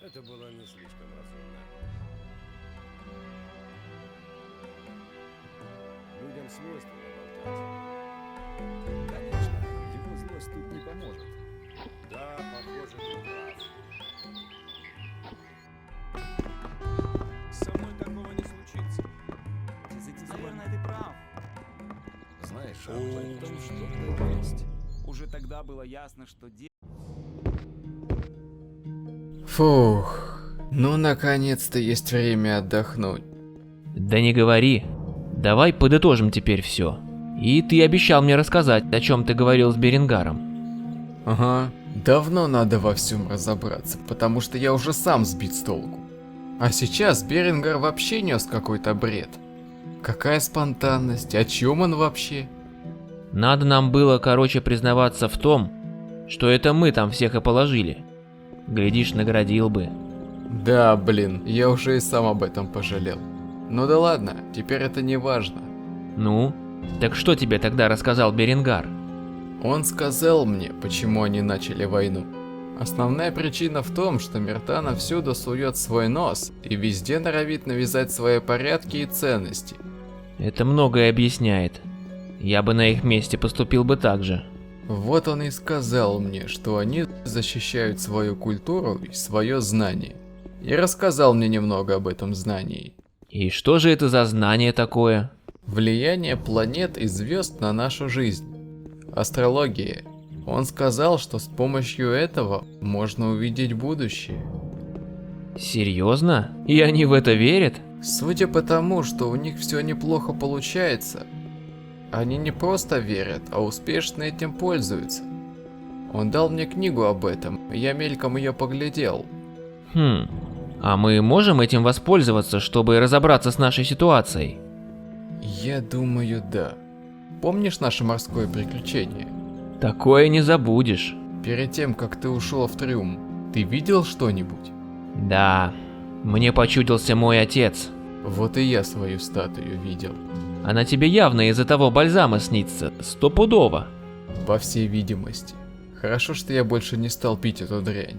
Это было не слишком разумно. Людям свойственно болтать. Конечно, его злость тут не поможет. Да, похоже, ты прав. Со мной такого не случится. Наверное, ты прав. Знаешь, а в этом что-то есть. Уже тогда было ясно, что Фух, ну наконец-то есть время отдохнуть. Да не говори. Давай подытожим теперь все. И ты обещал мне рассказать, о чем ты говорил с Беренгаром. Ага, давно надо во всем разобраться, потому что я уже сам сбит с толку. А сейчас Беренгар вообще нес какой-то бред. Какая спонтанность, о чем он вообще? Надо нам было, признаваться в том, что это мы там всех и положили. Глядишь, наградил бы. Да, блин, я уже и сам об этом пожалел. Ну да ладно, теперь это не важно. Ну, так что тебе тогда рассказал Беренгар? Он сказал мне, почему они начали войну. Основная причина в том, что Миртана всюду сует свой нос и везде норовит навязать свои порядки и ценности. Это многое объясняет. Я бы на их месте поступил бы так же. Вот он и сказал мне, что они защищают свою культуру и свое знание. И рассказал мне немного об этом знании. И что же это за знание такое? Влияние планет и звезд на нашу жизнь. Астрология. Он сказал, что с помощью этого можно увидеть будущее. Серьезно? И они в это верят? Судя по тому, что у них все неплохо получается, они не просто верят, а успешно этим пользуются. Он дал мне книгу об этом, и я мельком ее поглядел. А мы можем этим воспользоваться, чтобы разобраться с нашей ситуацией? Я думаю, да. Помнишь наше морское приключение? Такое не забудешь. Перед тем, как ты ушел в трюм, ты видел что-нибудь? Да, мне почудился мой отец. Вот и я свою статую видел. Она тебе явно из-за того бальзама снится, стопудово. По всей видимости. Хорошо, что я больше не стал пить эту дрянь.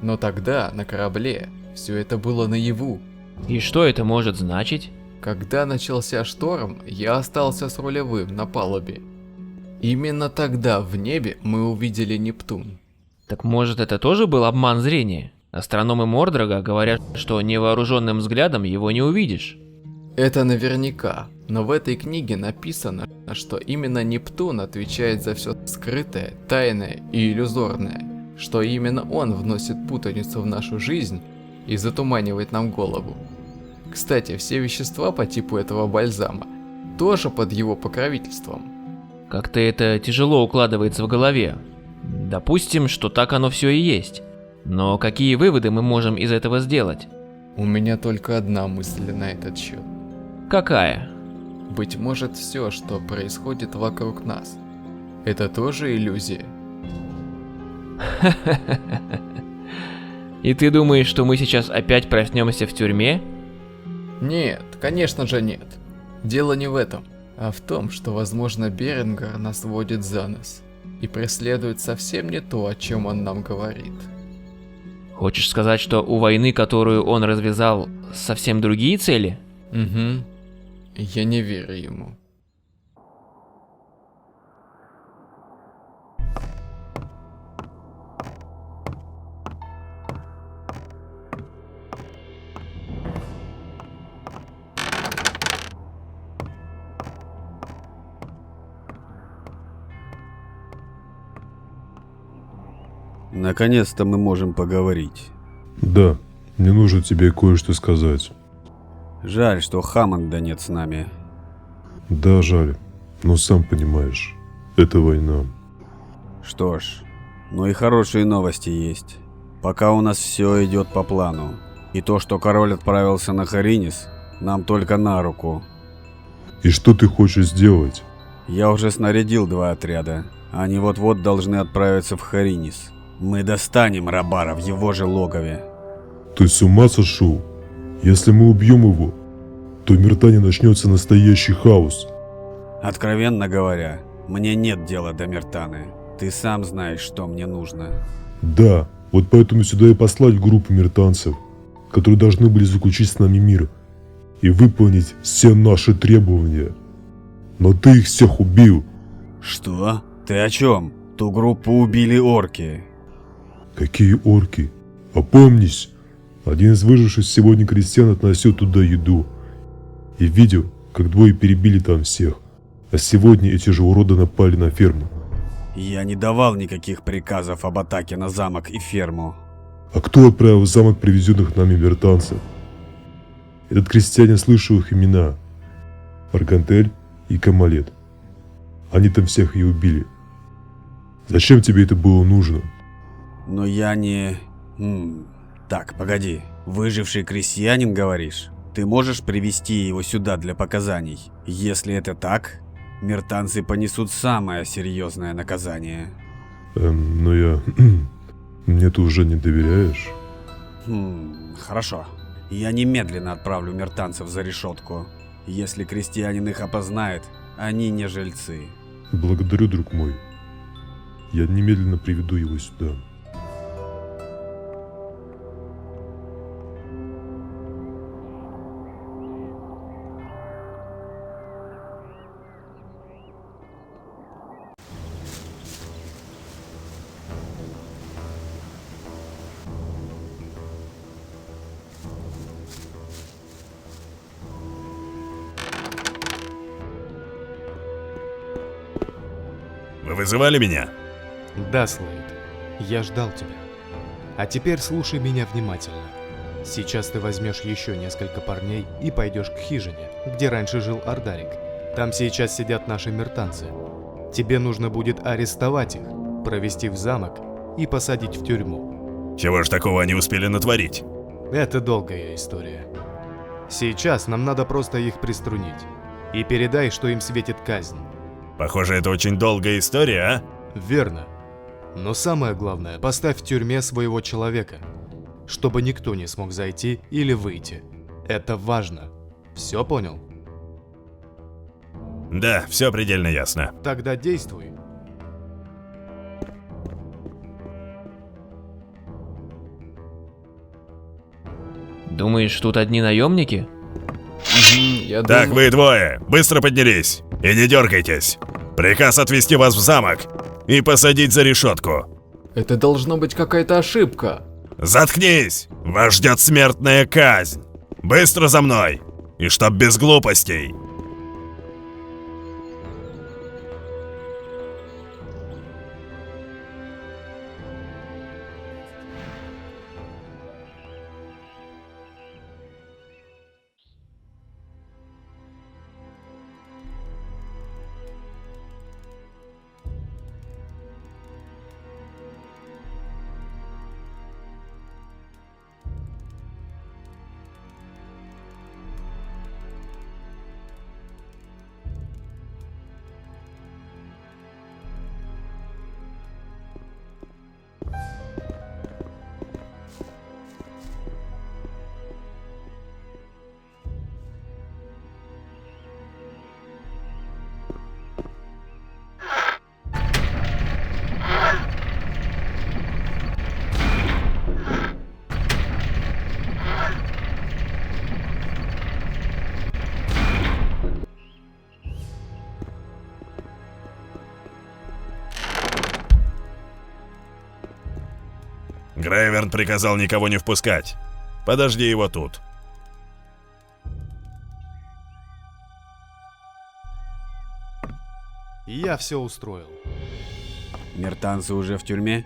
Но тогда, на корабле, все это было наяву. И что это может значить? Когда начался шторм, я остался с рулевым на палубе. Именно тогда в небе мы увидели Нептун. Так может это тоже был обман зрения? Астрономы Мордрага говорят, что невооруженным взглядом его не увидишь. Это наверняка, но в этой книге написано, что именно Нептун отвечает за все скрытое, тайное и иллюзорное, что именно он вносит путаницу в нашу жизнь и затуманивает нам голову. Кстати, все вещества по типу этого бальзама тоже под его покровительством. Как-то это тяжело укладывается в голове. Допустим, что так оно все и есть. Но какие выводы мы можем из этого сделать? У меня только одна мысль на этот счет. Какая? Быть может, все, что происходит вокруг нас, это тоже иллюзия? И ты думаешь, что мы сейчас опять проснемся в тюрьме? Нет, конечно же нет. Дело не в этом, а в том, что, возможно, Беренгар нас водит за нос и преследует совсем не то, о чем он нам говорит. Хочешь сказать, что у войны, которую он развязал, совсем другие цели? Угу. Я не верю ему. Наконец-то мы можем поговорить. Да, мне нужно тебе кое-что сказать. Жаль, что Хаммонда нет с нами. Да, жаль, но сам понимаешь, это война. Что ж, но и хорошие новости есть. Пока у нас все идет по плану. И то, что король отправился на Харинис, нам только на руку. И что ты хочешь сделать? Я уже снарядил 2 отряда. Они вот-вот должны отправиться в Харинис. Мы достанем Рабара в его же логове. Ты с ума сошел? Если мы убьем его, то в Миртане начнется настоящий хаос. Откровенно говоря, мне нет дела до Миртаны. Ты сам знаешь, что мне нужно. Да, Вот поэтому сюда и послать группу миртанцев, которые должны были заключить с нами мир и выполнить все наши требования. Но ты их всех убил. Что? Ты о чем? Ту группу убили орки. Какие орки? Опомнись! Один из выживших сегодня крестьян относил туда еду. И видел, как двое перебили там всех. А сегодня эти же уроды напали на ферму. Я не давал никаких приказов об атаке на замок и ферму. А кто отправил в замок привезенных нами миртанцев? Этот крестьянин, слышал их имена. Аргантель и Камалет. Они там всех и убили. Зачем тебе это было нужно? Но я не... Так, погоди. Выживший крестьянин, говоришь? Ты можешь привести его сюда для показаний? Если это так, миртанцы понесут самое серьезное наказание. Но я... Мне ты уже не доверяешь? Хорошо. Я немедленно отправлю миртанцев за решетку. Если крестьянин их опознает, они не жильцы. Благодарю, друг мой. Я немедленно приведу его сюда. Вы вызывали меня? Да, Слейд. Я ждал тебя. А теперь слушай меня внимательно. Сейчас ты возьмешь еще несколько парней и пойдешь к хижине, где раньше жил Ардарик. Там сейчас сидят наши миртанцы. Тебе нужно будет арестовать их, провести в замок и посадить в тюрьму. Чего ж такого они успели натворить? Это долгая история. Сейчас нам надо просто их приструнить. И передай, что им светит казнь. Похоже, это очень долгая история, а? Верно. Но самое главное, поставь в тюрьме своего человека, чтобы никто не смог зайти или выйти. Это важно. Все понял? Да, все предельно ясно. Тогда действуй. Думаешь, тут одни наемники? Я Так, думаю... вы двое, быстро поднялись и не дергайтесь. Приказ отвезти вас в замок и посадить за решетку. Это должно быть какая-то ошибка. Заткнись! Вас ждет смертная казнь. Быстро за мной! И чтоб без глупостей. Грейверн приказал никого не впускать. Подожди его тут. Я все устроил. Миртанцы уже в тюрьме?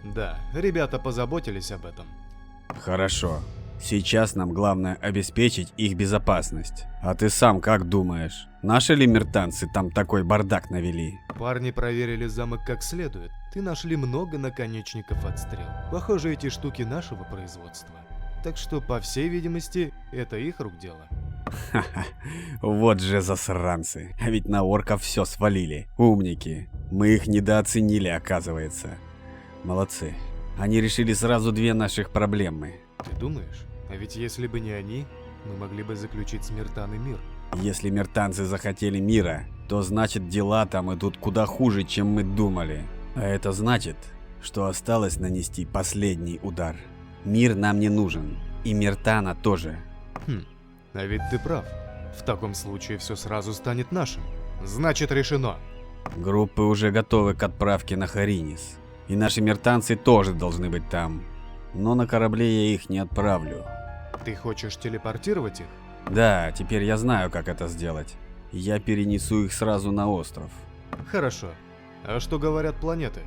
Да, ребята позаботились об этом. Хорошо. Сейчас нам главное обеспечить их безопасность. А ты сам как думаешь, наши ли миртанцы там такой бардак навели? Парни проверили замок как следует. Ты нашли много наконечников от стрел. Похоже, эти штуки нашего производства. Так что, по всей видимости, это их рук дело. Ха-ха, вот же засранцы. А ведь на орков все свалили. Умники. Мы их недооценили, оказывается. Молодцы. Они решили сразу две наших проблемы. Ты думаешь? А ведь если бы не они, мы могли бы заключить с Миртаны мир. Если миртанцы захотели мира, то значит дела там идут куда хуже, чем мы думали. А это значит, что осталось нанести последний удар. Мир нам не нужен, и Миртана тоже. А ведь ты прав. В таком случае все сразу станет нашим. Значит, решено. Группы уже готовы к отправке на Харинис, и наши миртанцы тоже должны быть там. Но на корабле я их не отправлю. Ты хочешь телепортировать их? Да, теперь я знаю, как это сделать. Я перенесу их сразу на остров. Хорошо. А что говорят планеты?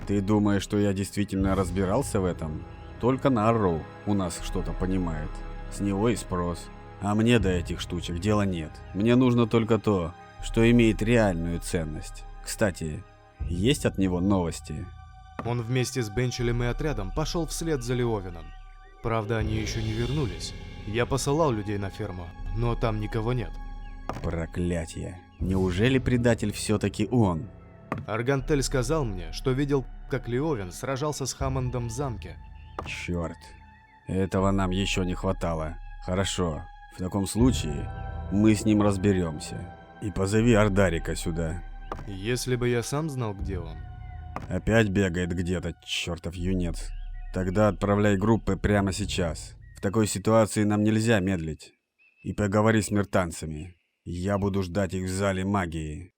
Ты думаешь, что я действительно разбирался в этом? Только Нарроу у нас что-то понимает. С него и спрос. А мне до этих штучек дела нет. Мне нужно только то, что имеет реальную ценность. Кстати, есть от него новости? Он вместе с Бенчелем и отрядом пошел вслед за Леовином. Правда, они еще не вернулись. Я посылал людей на ферму, но там никого нет. Проклятие. Неужели предатель все-таки он? Аргантель сказал мне, что видел, как Леовин сражался с Хаммондом в замке. Черт. Этого нам еще не хватало. Хорошо. В таком случае мы с ним разберемся. И позови Ардарика сюда. Если бы я сам знал, где он. Опять бегает где-то, чертов юнец. Тогда отправляй группы прямо сейчас. В такой ситуации нам нельзя медлить. И поговори с миртанцами. Я буду ждать их в зале магии.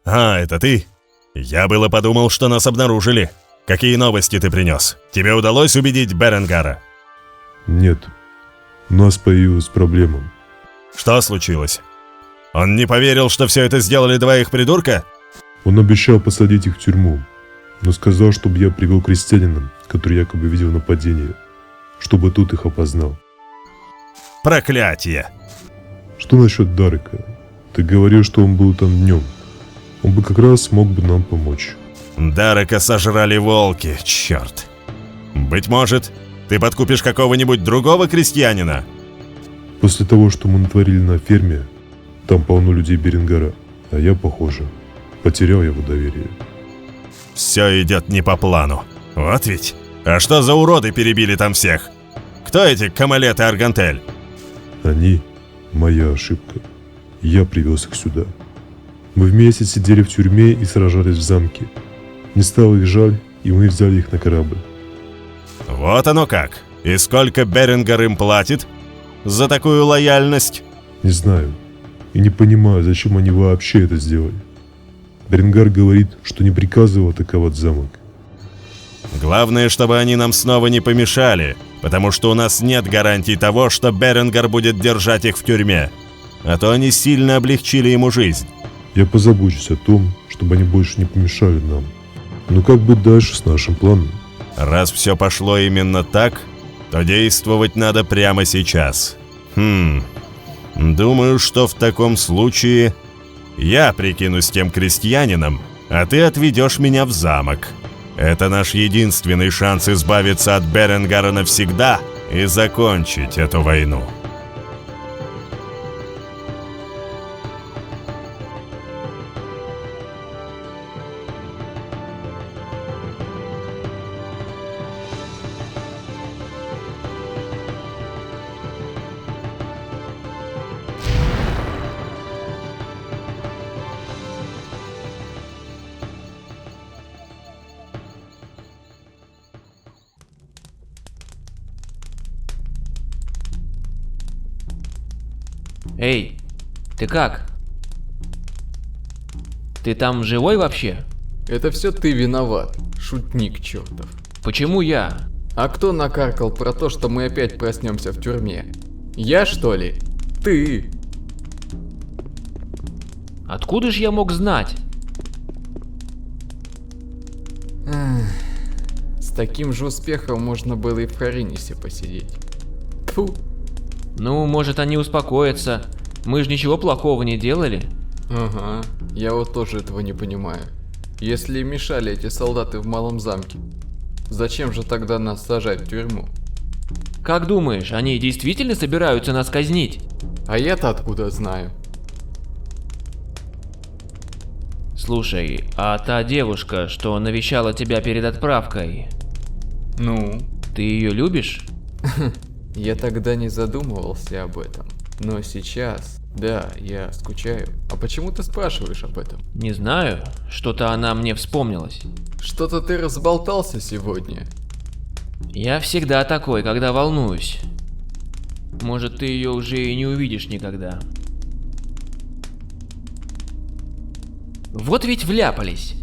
А, это ты? Я было подумал, что нас обнаружили. Какие новости ты принес? Тебе удалось убедить Беренгара? Нет. У нас появилась проблема. Что случилось? Он не поверил, что все это сделали два их придурка? Он обещал посадить их в тюрьму, но сказал, чтобы я привел крестьянина, который якобы видел нападение, чтобы тут их опознал. Проклятие! Что насчет Дарека? Ты говорил, что он был там днем. Он бы как раз мог бы нам помочь. Дарека сожрали волки, черт. Быть может, ты подкупишь какого-нибудь другого крестьянина? После того, что мы натворили на ферме, там полно людей Беренгара, а я, похоже, потерял его доверие. Все идет не по плану. Вот ведь. А что за уроды перебили там всех? Кто эти Камалет и Аргантель? Они – моя ошибка. Я привез их сюда. Мы вместе сидели в тюрьме и сражались в замке. Мне стало их жаль, и мы взяли их на корабль. Вот оно как. И сколько Беренгар им платит за такую лояльность? Не знаю. И не понимаю, зачем они вообще это сделали. Беренгар говорит, что не приказывал атаковать замок. Главное, чтобы они нам снова не помешали, потому что у нас нет гарантий того, что Беренгар будет держать их в тюрьме. А то они сильно облегчили ему жизнь. Я позабочусь о том, чтобы они больше не помешали нам. Но как быть дальше с нашим планом? Раз все пошло именно так, то действовать надо прямо сейчас. Думаю, что в таком случае я прикинусь тем крестьянином, а ты отведешь меня в замок. Это наш единственный шанс избавиться от Беренгара навсегда и закончить эту войну. Эй, ты как? Ты там живой вообще? Это все ты виноват, шутник чертов. Почему я? А кто накаркал про то, что мы опять проснемся в тюрьме? Я, что ли? Ты. Откуда же я мог знать? С таким же успехом можно было и в Харинисе посидеть. Тьфу. Ну, может, они успокоятся. Мы же ничего плохого не делали. Ага, я вот тоже этого не понимаю. Если им мешали эти солдаты в малом замке, зачем же тогда нас сажать в тюрьму? Как думаешь, они действительно собираются нас казнить? А я-то откуда знаю? Слушай, а та девушка, что навещала тебя перед отправкой, Ну? ты ее любишь? Я тогда не задумывался об этом. Но сейчас, да, я скучаю. А почему ты спрашиваешь об этом? Не знаю, что-то она мне вспомнилась. Что-то ты разболтался сегодня. Я всегда такой, когда волнуюсь. Может, ты ее уже и не увидишь никогда. Вот ведь вляпались.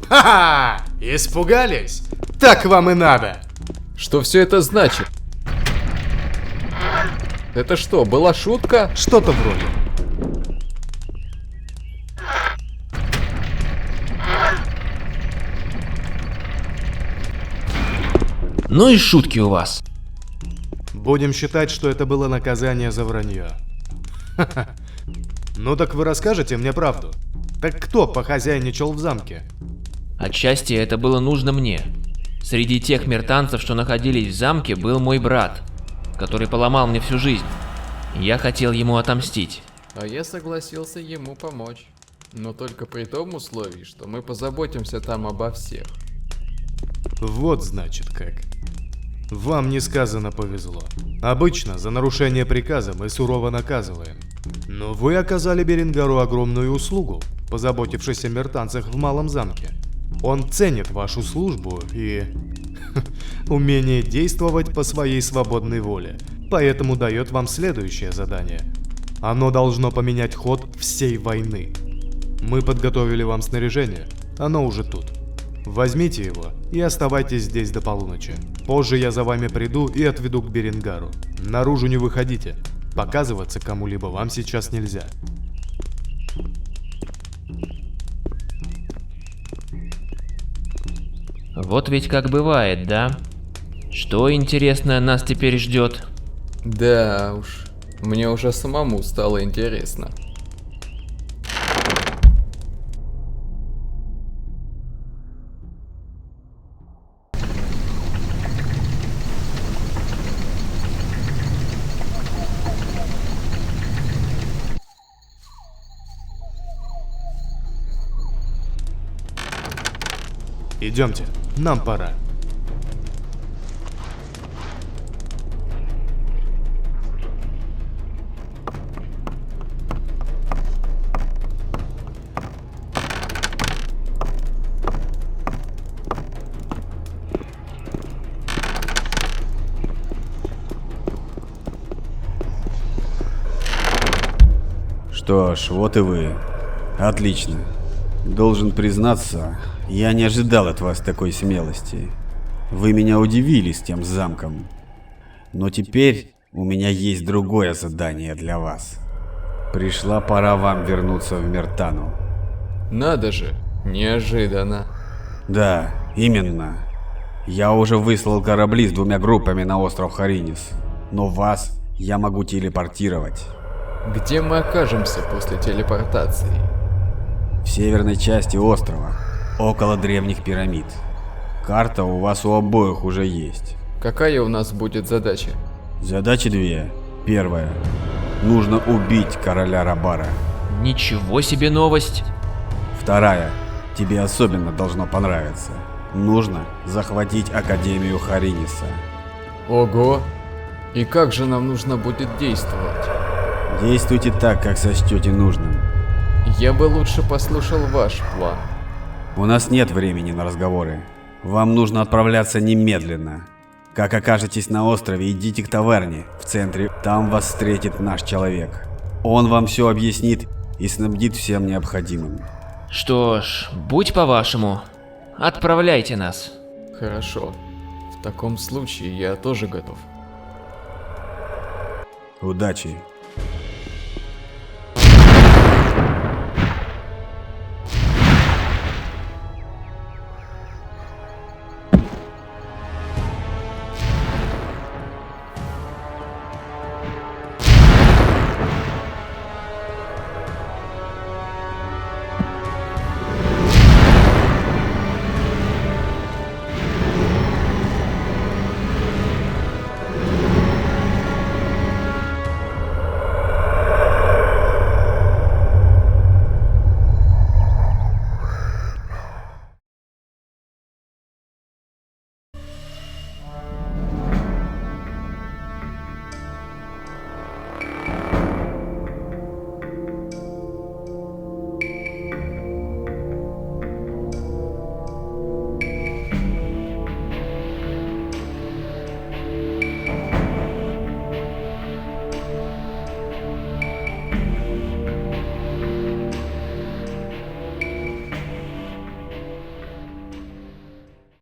Ха-ха! Испугались? Так вам и надо! Что все это значит? Это что, была шутка? Что-то вроде. Ну и шутки у вас. Будем считать, что это было наказание за вранье. Ха-ха. Ну так вы расскажете мне правду. Так кто похозяйничал в замке? Отчасти это было нужно мне. Среди тех мертанцев, что находились в замке, был мой брат, который поломал мне всю жизнь. Я хотел ему отомстить. А я согласился ему помочь. Но только при том условии, что мы позаботимся там обо всех. Вот значит как. Вам несказанно повезло. Обычно за нарушение приказа мы сурово наказываем. Но вы оказали Беренгару огромную услугу, позаботившись о мертанцах в малом замке. Он ценит вашу службу и умение действовать по своей свободной воле, поэтому дает вам следующее задание. Оно должно поменять ход всей войны. Мы подготовили вам снаряжение, оно уже тут. Возьмите его и оставайтесь здесь до полуночи. Позже я за вами приду и отведу к Беренгару. Наружу не выходите. Показываться кому-либо вам сейчас нельзя. Вот ведь как бывает, да? Что, интересно, нас теперь ждет? Да уж, мне уже самому стало интересно. Идемте, нам пора. Что ж, вот и вы. Отлично. Должен признаться, я не ожидал от вас такой смелости. Вы меня удивили с тем замком. Но теперь у меня есть другое задание для вас. Пришла пора вам вернуться в Мертану. Надо же, неожиданно. Да, именно. Я уже выслал корабли с 2 группами на остров Харинис. Но вас я могу телепортировать. Где мы окажемся после телепортации? В северной части острова, около древних пирамид. Карта у вас у обоих уже есть. Какая у нас будет задача? Задачи 2. Первая. Нужно убить короля Рабара. Ничего себе новость. Вторая. Тебе особенно должно понравиться. Нужно захватить Академию Хариниса. Ого! И как же нам нужно будет действовать? Действуйте так, как сочтете нужным. Я бы лучше послушал ваш план. У нас нет времени на разговоры. Вам нужно отправляться немедленно. Как окажетесь на острове, идите к таверне в центре. Там вас встретит наш человек. Он вам все объяснит и снабдит всем необходимым. Что ж, будь по-вашему. Отправляйте нас. Хорошо. В таком случае я тоже готов. Удачи.